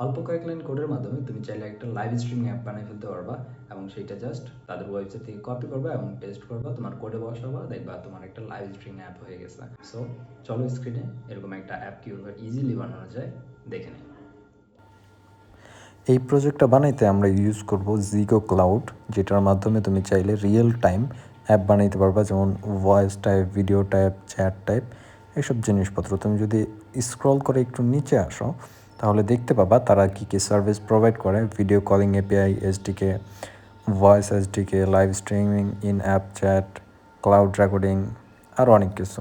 অল্প কয়েক লাইন কোডের মাধ্যমে তুমি চাইলে একটা লাইভ স্ট্রিমিং অ্যাপ বানিয়ে ফেলতে পারবা এবং সেইটা জাস্ট তাদের ওয়েবসাইট থেকে কপি করবা এবং পেস্ট করবা, তোমার কোডে বসাবা, দেখবা তোমার একটা লাইভ স্ট্রিমিং অ্যাপ হয়ে গেছে। সো চলো স্ক্রিনে এরকম একটা অ্যাপ কীভাবে ইজিলি বানানো যায় দেখে নিই। এই প্রজেক্টটা বানাইতে আমরা ইউজ করব জিগো ক্লাউড, যেটার মাধ্যমে তুমি চাইলে রিয়েল টাইম অ্যাপ বানাইতে পারবা, যেমন voice type, video type, chat type, এসব জিনিসপত্র। তুমি যদি স্ক্রল করে একটু নিচে আসো তাহলে দেখতে পাবা তারা কী কী সার্ভিস প্রোভাইড করে: video calling API, SDK, voice SDK, live streaming, in app chat, cloud recording, আর অনেক কিছু।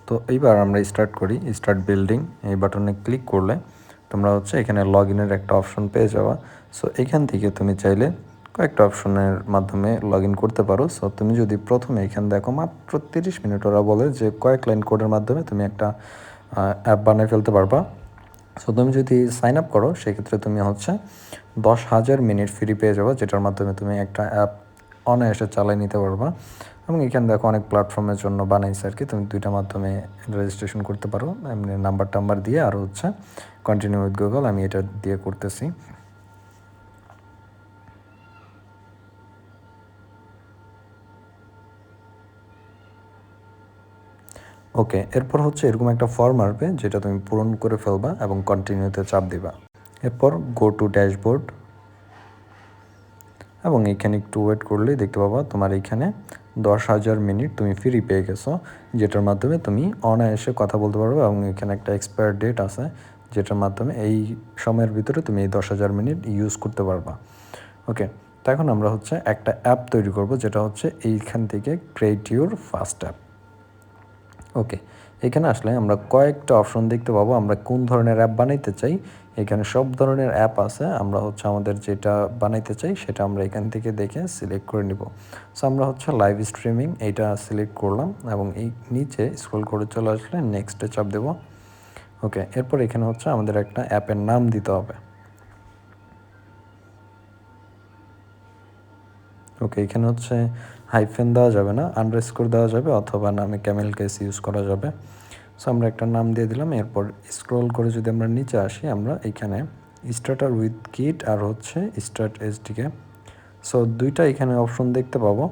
তো এইবার আমরা স্টার্ট করি। স্টার্ট বিল্ডিং এই বাটনে ক্লিক করলে তোমরা এখানে লগ ইনের একটা অপশন পেয়ে যাওয়া। সো এখান থেকে তুমি চাইলে কয়েকটা অপশনের মাধ্যমে লগ ইন করতে পারো। সো তুমি যদি প্রথমে এখানে দেখো মাত্র 30 মিনিট ওরা বলে যে কয়েক লাইন কোডের মাধ্যমে তুমি একটা অ্যাপ বানিয়ে ফেলতে পারবা। সো তুমি যদি সাইন আপ করো সেক্ষেত্রে তুমি 10,000 মিনিট ফ্রি পেয়ে যাবো, যেটার মাধ্যমে তুমি একটা অ্যাপ অনায়াসে চালিয়ে নিতে পারবা। এবং এখানে দেখো অনেক প্ল্যাটফর্মের জন্য বানাইছে আর কি। তুমি দুইটা মাধ্যমে রেজিস্ট্রেশন করতে পারো, এমনি নাম্বার দিয়ে, আর কন্টিনিউ উইথ গুগল, আমি এটা দিয়ে করতেছি। ওকে, এরপর এরকম একটা ফর্ম আসবে যেটা তুমি পূরণ করে ফেলবা এবং কন্টিনিউতে চাপ দিবা। এরপর গো টু ড্যাশবোর্ড, এবং এখানে একটু ওয়েট করলেই দেখতে পাবা তোমার এইখানে 10,000 মিনিট তুমি ফ্রি পেয়ে গেছো, যেটার মাধ্যমে তুমি অনায়াসে কথা বলতে পারবে। এবং এখানে একটা এক্সপায়ার ডেট আছে, যেটার মাধ্যমে এই সময়ের ভিতরে তুমি এই 10,000 মিনিট ইউজ করতে পারবা। ওকে, তো এখন আমরা একটা অ্যাপ তৈরি করব, যেটা এইখান থেকে ক্রিয়েট ইউর ফার্স্ট অ্যাপ। ওকে, এখানে আসলে আমরা কয়েকটা অপশন দেখতে পাবো, আমরা কোন ধরনের অ্যাপ বানাইতে চাই। এখানে সব ধরনের অ্যাপ আছে, আমরা আমাদের যেটা বানাইতে চাই সেটা আমরা এখান থেকে দেখে সিলেক্ট করে নিব। সো আমরা লাইভ স্ট্রিমিং এইটা সিলেক্ট করলাম এবং এই নিচে স্ক্রল করে চলে আসলে নেক্সটে চাপ দেব। ওকে, এরপর এখানে আমাদের একটা অ্যাপের নাম দিতে হবে। ওকে, এখানে হাইফেন দেওয়া যাবে না, আন্ডারস্কোর দেওয়া যাবে, অথবা নামে ক্যামেল কেস ইউজ করা যাবে। সো আমরা একটা নাম দিয়ে দিলাম। এরপর স্ক্রল করে যদি আমরা নিচে আসি, আমরা এখানে স্টার্টার উইথ কিট আর স্টার্ট এসডিকে, সো দুইটা এখানে অপশন দেখতে পাবো।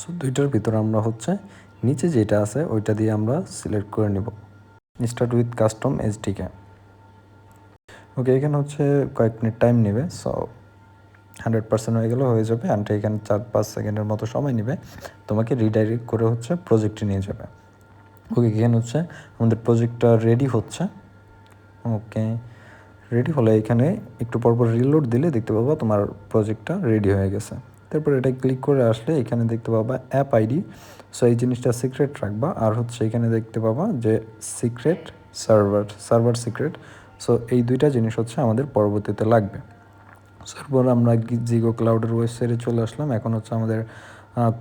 সো দুইটার ভিতরে আমরা নিচে যেটা আছে ওইটা দিয়ে আমরা সিলেক্ট করে নিব, স্টার্ট উইথ কাস্টম এসডিকে। ওকে, এখানে কয়েক মিনিট টাইম নেবে। সো 100% হয়ে গেলে হয়ে যাবে, অ্যান্ড এখানে 4-5 সেকেন্ডের মতো সময় নেবে, তোমাকে রিডাইরেক্ট করে প্রজেক্টে নিয়ে যাবে। ওকে, এখানে আমাদের প্রজেক্টটা রেডি হচ্ছে। ওকে, রেডি হলে এখানে একটু পরপর রিলোড দিলে দেখতে পাবা তোমার প্রজেক্টটা রেডি হয়ে গেছে। তারপর এটা ক্লিক করে আসলে এখানে দেখতে পাবা অ্যাপ আইডি। সো এই জিনিসটা সিক্রেট রাখবা। আর এখানে দেখতে পাবা যে সিক্রেট সার্ভার সিক্রেট। সো এই দুইটা জিনিস আমাদের পরবর্তীতে লাগবে। তারপর আমরা জিগো ক্লাউডের ওয়েবসাইটে চলে আসলাম। এখন আমাদের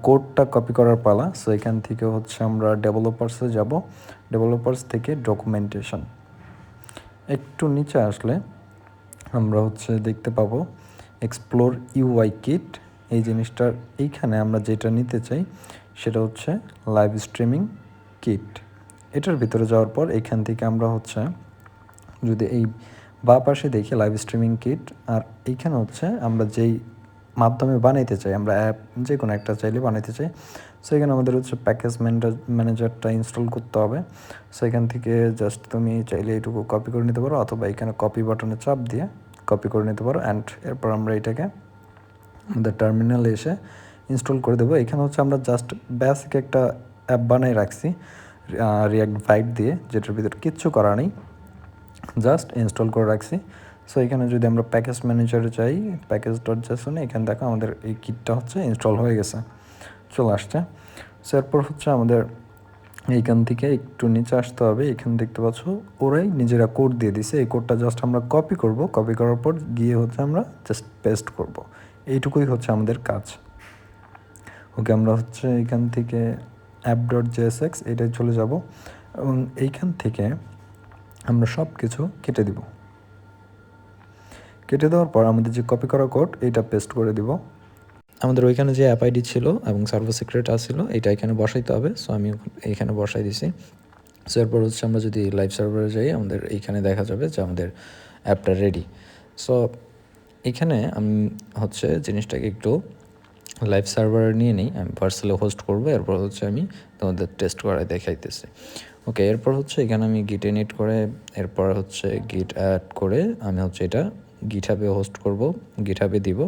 কোডটা কপি করার পালা। সো এখান থেকে আমরা ডেভেলপার্সে যাব। ডেভেলপার্স থেকে ডকুমেন্টেশন, একটু নিচে আসলে আমরা দেখতে পাবো এক্সপ্লোর ইউআই কিট। এই জিনিসটার এইখানে আমরা যেটা নিতে চাই সেটা লাইভ স্ট্রিমিং কিট। এটার ভিতরে যাওয়ার পর এখান থেকে আমরা যদি এই বা পাশে দেখি লাইভ স্ট্রিমিং কিট, আর এইখানে আমরা যেই মাধ্যমে বানাইতে চাই, আমরা অ্যাপ যে কোনো একটা চাইলে বানাইতে চাই। সো এখানে আমাদের প্যাকেজ ম্যানেজারটা ইনস্টল করতে হবে। সো এখান থেকে জাস্ট তুমি চাইলে এইটুকু কপি করে নিতে পারো, অথবা এখানে কপি বাটনে চাপ দিয়ে কপি করে নিতে পারো। অ্যান্ড এরপর আমরা এটাকে আমাদের টার্মিনালে এসে ইনস্টল করে দেবো। এখানে আমরা জাস্ট বেসিক একটা অ্যাপ বানাই রাখছি রিয়াক্ট ভাইট দিয়ে, যেটার ভিতরে কিচ্ছু করা নেই, জাস্ট ইনস্টল করে রাখছি। সো এখানে যদি আমরা প্যাকেজ ম্যানেজারে যাই, প্যাকেজ ডট জেসনে, এখানে দেখো আমাদের এই কিটটা ইনস্টল হয়ে গেছে, চলে আসছে। সো এরপর আমাদের এইখান থেকে একটু নিচে আসতে হবে। এখানে দেখতে পাচ্ছ ওরাই নিজেরা কোড দিয়ে দিছে, এই কোডটা জাস্ট আমরা কপি করব। কপি করার পর গিয়ে আমরা জাস্ট পেস্ট করব। এইটুকুই আমাদের কাজ। ওকে, আমরা এখান থেকে অ্যাপ ডট জেএসএক্স এটাই চলে যাব, এবং এইখান থেকে আমরা সব কিছু কেটে দিব। কেটে দেওয়ার পর আমাদের যে কপি করা কোড এটা পেস্ট করে দিব। আমাদের ওইখানে যে অ্যাপ আইডি ছিল এবং সার্ভার সিক্রেট আসছিল এটা এখানে বসাইতে হবে। সো আমি এখানে বসাই দিছি। সো এরপর হচ্ছে আমরা যদি লাইভ সার্ভারে যাই আমাদের এইখানে দেখা যাবে যে আমাদের অ্যাপটা রেডি। সো এখানে আমি হচ্ছে জিনিসটাকে একটু লাইভ সার্ভারে নিয়ে নিই, আমি পার্সেলে হোস্ট করবো, এরপর হচ্ছে আমি তোমাদের টেস্ট করে দেখাইতেছি। ওকে, এরপর হচ্ছে এখানে আমি গিট ইনিট করে এরপর হচ্ছে গিট অ্যাড করে আমি হচ্ছে এটা গিটহাবে হোস্ট করব, গিটহাবে দিব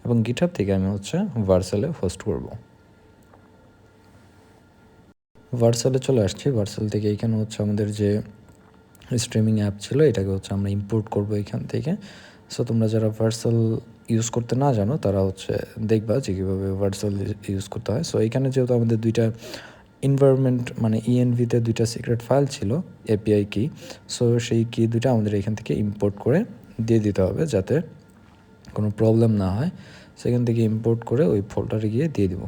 এবং গিটহাব থেকে আমি হচ্ছে ভার্সেলে হোস্ট করব। ভার্সেলে চলে আসছি, ভার্সেল থেকে এখানে হচ্ছে আমাদের যে স্ট্রিমিং অ্যাপ ছিল এটাকে হচ্ছে আমরা ইম্পোর্ট করব এখান থেকে। সো তোমরা যারা ভার্সেল ইউজ করতে না জানো তারা হচ্ছে দেখবা যে কীভাবে ভার্সেল ইউজ করতে হয়। সো এখানে যেহেতু আমাদের দুইটা এনভায়রনমেন্ট মানে ইএনভিতে দুইটা সিক্রেট ফাইল ছিল এপিআই কি, সো সেই কি দুইটা আমাদের এখান থেকে ইম্পোর্ট করে দিয়ে দিতে হবে যাতে কোনো প্রবলেম না হয়। সেখান থেকে ইম্পোর্ট করে ওই ফোল্ডারে গিয়ে দিয়ে দিব।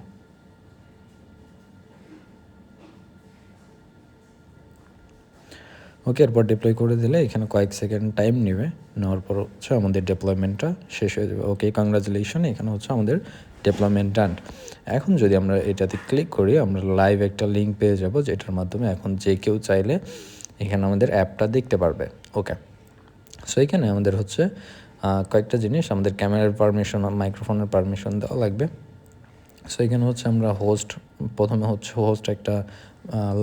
ওকে, এরপর ডিপ্লয় করে দিলে এখানে কয়েক সেকেন্ড টাইম নেবে, নেওয়ার পর হচ্ছে আমাদের ডিপ্লয়মেন্টটা শেষ হয়ে যাবে। ওকে, কংগ্রাচুলেশন, এখানে হচ্ছে আমাদের ডিপ্লয়মেন্ট ডান। এখন যদি আমরা এটাতে ক্লিক করি আমরা লাইভ একটা লিঙ্ক পেয়ে যাব যেটার মাধ্যমে এখন যে কেউ চাইলে এখানে আমাদের অ্যাপটা দেখতে পারবে। ওকে, সো এখানে আমাদের হচ্ছে কয়েকটা জিনিস, আমাদের ক্যামেরার পারমিশন, মাইক্রোফোনের পারমিশন দেওয়া লাগবে। সো এখানে হচ্ছে আমরা প্রথমে হচ্ছে হোস্ট একটা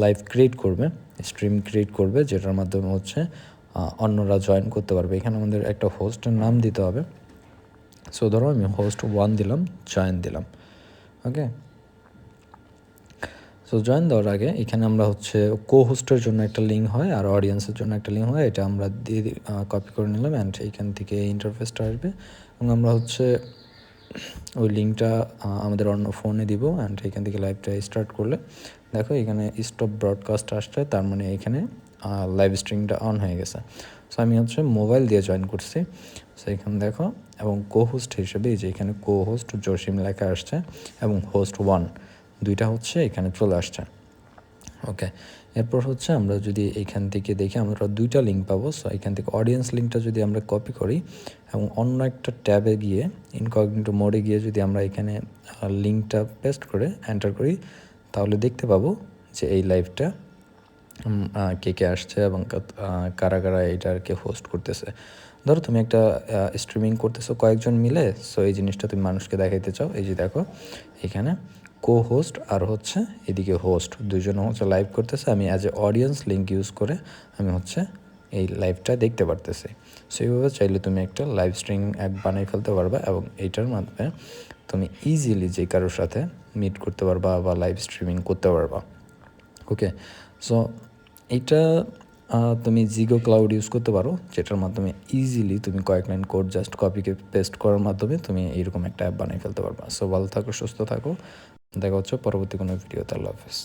লাইভ ক্রিয়েট করবে, স্ট্রিম ক্রিয়েট করবে যেটার মাধ্যমে হচ্ছে অন্যরা জয়েন করতে পারবে। এখানে আমাদের একটা হোস্টের নাম দিতে হবে। সো ধরো আমি হোস্ট 1 দিলাম, জয়েন দিলাম। ওকে, সো জয়েন দেওয়ার আগে এখানে আমরা হচ্ছে কো হোস্টের জন্য একটা লিঙ্ক হয় আর অডিয়েন্সের জন্য একটা লিঙ্ক হয়, এটা আমরা দিয়ে কপি করে নিলাম অ্যান্ড এইখান থেকে ইন্টারফেসটা আসবে এবং আমরা হচ্ছে ওই লিঙ্কটা আমাদের অন্য ফোনে দিব অ্যান্ড এখান থেকে লাইভটা স্টার্ট করলে দেখো এখানে স্টপ ব্রডকাস্ট আসছে, তার মানে এখানে লাইভ স্ট্রিমটা অন হয়ে গেছে। সো আমি হচ্ছে মোবাইল দিয়ে জয়েন করছি। সো এখানে দেখো এবং কো হোস্ট হিসেবে এই যে এখানে কো হোস্ট জসিম লেখা আসছে এবং হোস্ট 1 দুইটা হচ্ছে এখানে চলে আসছে। ওকে, এরপর হচ্ছে আমরা যদি এখান থেকে দেখি আমরা দুইটা লিঙ্ক পাবো। সো এখান থেকে অডিয়েন্স লিঙ্কটা যদি আমরা কপি করি এবং অন্য একটা ট্যাবে গিয়ে ইনকগনিটো মোডে গিয়ে যদি আমরা এখানে লিঙ্কটা পেস্ট করে এন্টার করি তাহলে দেখতে পাবো যে এই লাইভটা কে কে আসছে এবং কারা কারা এটাকে হোস্ট করতেছে। ধরো তুমি একটা স্ট্রিমিং করতেছো কয়েকজন মিলে, সো এই জিনিসটা তুমি মানুষকে দেখাইতে চাও, এই যে দেখো এখানে কো হোস্ট আর হচ্ছে এদিকে হোস্ট দুইজন হচ্ছে লাইভ করতেছে, আমি as a audience link use করে আমি হচ্ছে এই লাইভটা দেখতে পারতেছি। সো এইভাবে চাইলে তুমি একটা লাইভ স্ট্রিম অ্যাপ বানিয়ে ফেলতে পারবা এবং এইটার মাধ্যমে তুমি ইজিলি যে কারোর সাথে মিট করতে পারবা বা লাইভ স্ট্রিমিং করতে পারবা। ওকে, সো এইটা তুমি জিগো ক্লাউড ইউজ করতে পারো যেটার মাধ্যমে ইজিলি তুমি কয়েক লাইন কোড জাস্ট কপিকে পেস্ট করার মাধ্যমে তুমি এইরকম একটা অ্যাপ বানিয়ে ফেলতে পারবা। সো ভালো থাকো, সুস্থ থাকো, দেখা হচ্ছে পরবর্তী কোনো ভিডিওতে। আল্লাহ হাফেজ।